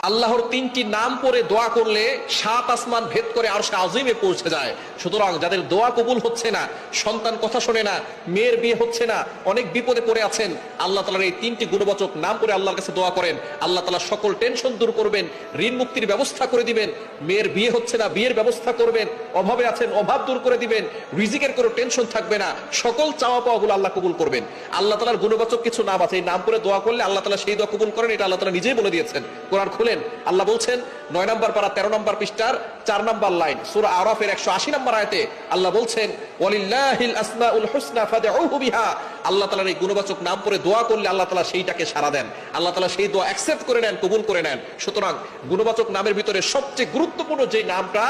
আল্লাহর তিনটি নাম পড়ে দোয়া করলে 7 আসমান ভেদ করে আরশে আজিমে পৌঁছে যায়। সুতরাং যাদের দোয়া কবুল হচ্ছে না, সন্তান কথা শোনে না, মেয়ের বিয়ে হচ্ছে না, অনেক বিপদে পড়ে আছেন, আল্লাহ তাআলার এই তিনটি গুণবাচক নাম করে আল্লাহর কাছে দোয়া করেন, আল্লাহ তাআলা সকল টেনশন দূর করবেন, ঋণ মুক্তির ব্যবস্থা করে দিবেন। মেয়ের বিয়ে হচ্ছে না, বিয়ের ব্যবস্থা করবেন। অভাবে আছেন, অভাব দূর করে দিবেন। রিজিকের কোনো টেনশন থাকবে না। সকল চাওয়া পাওয়াগুলো আল্লাহ কবুল করবেন। আল্লাহ তাআলার গুণবাচক কিছু নাম আছে, এই নাম করে দোয়া করলে আল্লাহ তাআলা সেই দোয়া কবুল করেন। এটা আল্লাহ তাআলা নিজেই বলে দিয়েছেন। কোরআন খুলেন, আল্লাহ বলছেন 9 নম্বর পারা 13 নম্বর পৃষ্ঠার 4 নম্বর লাইন, সূরা আরাফের 180 নম্বর আয়াতে আল্লাহ বলছেন, ওয়ালিল্লাহিল আসমাউল হুসনা ফাদউহু বিহা। আল্লাহ তাআলার এই গুণবাচক নাম পড়ে দোয়া করলে আল্লাহ তাআলা সেইটাকে সাড়া দেন। আল্লাহ তাআলা সেই দোয়া অ্যাকসেপ্ট করে নেন, কবুল করে নেন। সুতরাং গুণবাচক নামের ভিতরে সবচেয়ে গুরুত্বপূর্ণ যে নামটা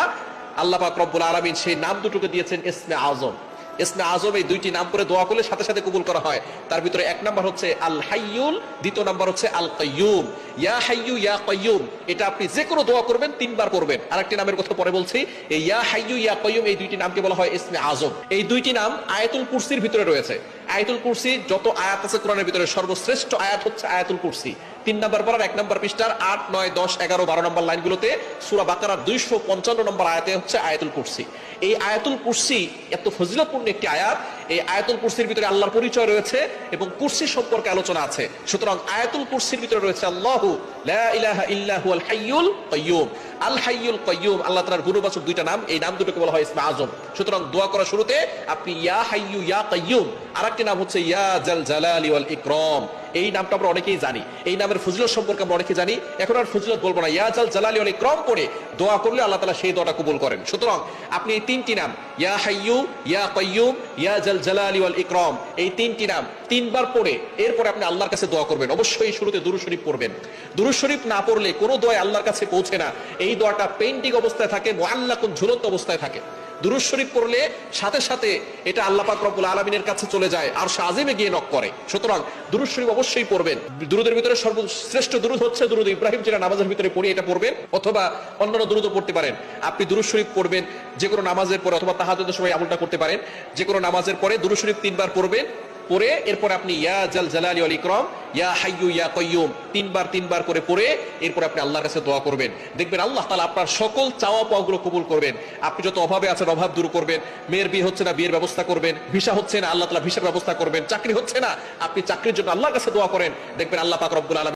আল্লাহ পাক রব্বুল আলামিন সেই নাম দুটোকে দিয়েছেন ইসমে আজম। ইসমে আজম এই দুইটি নাম করে দোয়া করলে সাথে সাথে কবুল করা হয়। তার ভিতরে 1 নম্বর হচ্ছে আল হাইয়ুল, দ্বিতীয় নম্বর হচ্ছে আল কাইয়ুম। ইয়া হাইয়ু ইয়া কাইয়ুম, এটা আপনি যে কোনো দোয়া করবেন 3 বার করবেন। আরেকটি নামের কথা পরে বলছি। এই ইয়া হাইয়ু ইয়া কাইয়ুম এই দুইটি নামকে বলা হয় ইসমে আজম। এই দুইটি নাম আয়াতুল কুরসির ভিতরে রয়েছে। আয়াতুল কুরসি যত আয়াত আছে কোরআনের ভিতরে সর্বশ্রেষ্ঠ আয়াত হচ্ছে আয়াতুল কুরসি। 3 নম্বর পারার 1 নম্বর পৃষ্ঠার 8, 9, 10, 11, 12 নম্বর লাইনগুলোতে সূরা বাকারার 255 নম্বর আয়াতে হচ্ছে আয়াতুল কুরসি। এই আয়াতুল কুরসি এত ফজিলতপূর্ণ একটি আয়াত। এই আয়াতুল কুরসির ভিতরে আল্লাহর পরিচয় রয়েছে এবং কুরসি সম্পর্কে আলোচনা আছে। সুতরাং আয়াতুল কুরসির ভিতরে রয়েছে আল্লাহু লা ইলাহা ইল্লা হুয়াল হাইয়ুল কাইয়ুম। আল হাইয়ুল কাইয়ুম আল্লাহ তাআলার গুণবাচক দুইটা নাম, এই নাম দুটোকে বলা হয় ইসমে আজম। সুতরাং দোয়া করার শুরুতে আপনি ইয়া হাইয়ু ইয়া কাইয়ুম, আরেকটি নাম হচ্ছে ইয়া জাল জালালি ওয়াল ইকরাম। এই নামটা আমরা অনেকেই জানি, এই নামের ফজিলত সম্পর্কে আমরা অনেকেই জানি। এখন আর ফজিলত বলবো না। ইয়া জাল জালালি ওয়াল ইকরাম পড়ে দোয়া করলে আল্লাহ তাআলা সেই দোয়াটা কবুল করেন। সুতরাং আপনি এই তিনটি নাম ইয়া হাইয়ু ইয়া কাইয়ুম ইয়া জাল জালালি ওয়াল ইকরাম এই তিনটি নাম 3 বার পড়ে এরপরে আপনি আল্লাহর কাছে দোয়া করবেন। অবশ্যই শুরুতে দুরূদ শরীফ পড়বেন। দুরূদ শরীফ না পড়লে কোনো দোয়া আল্লাহর কাছে পৌঁছে না। এই দোয়াটা পেন্ডিং অবস্থায় থাকে, মুআল্লাকুন ঝুলন্ত অবস্থায় থাকে। দুরূদ শরীফ পড়লে সাথে সাথে এটা আল্লাহ পাক রব্বুল আলামিনের কাছে চলে যায়, আর সে আজিমে গিয়ে নক করে। সুতরাং দুরূদ শরীফ অবশ্যই পড়বেন। দুরূদের ভিতরে সর্বশ্রেষ্ঠ দুরূদ হচ্ছে দুরূদ ইব্রাহিম, যেটা নামাজের ভিতরে পড়ি, এটা পড়বেন। অথবা অন্যান্য দুরূদও পড়তে পারেন। আপনি দুরূদ শরীফ পড়বেন যে কোনো নামাজের পরে, অথবা তাহাজ্জুদের সময় আমলটা করতে পারেন। যে কোনো নামাজের পরে দুরূদ শরীফ 3 বার পড়বেন। পড়ে এরপর আপনি ইয়া জাল জালালি ওয়াল ইকরাম ইয়া হাইয়ু ইয়া কাইয়ুম 3 বার করে পড়ে এরপর আপনি আল্লাহর কাছে দোয়া করবেন। দেখবেন আল্লাহ তাআলা আপনার সকল চাওয়া পাওয়াগুলো কবুল করবেন। আপনি যত অভাবে আছেন অভাব দূর করবেন। মেয়ের বিয়ে হচ্ছে না, বিয়ের ব্যবস্থা করবেন। ভিসা হচ্ছে না, আল্লাহ তাআলা ভিসার ব্যবস্থা করবেন। চাকরি হচ্ছে না, আপনি চাকরির জন্য আল্লাহর কাছে দোয়া করেন। দেখবেন আল্লাহ পাক রব্বুল আলামিন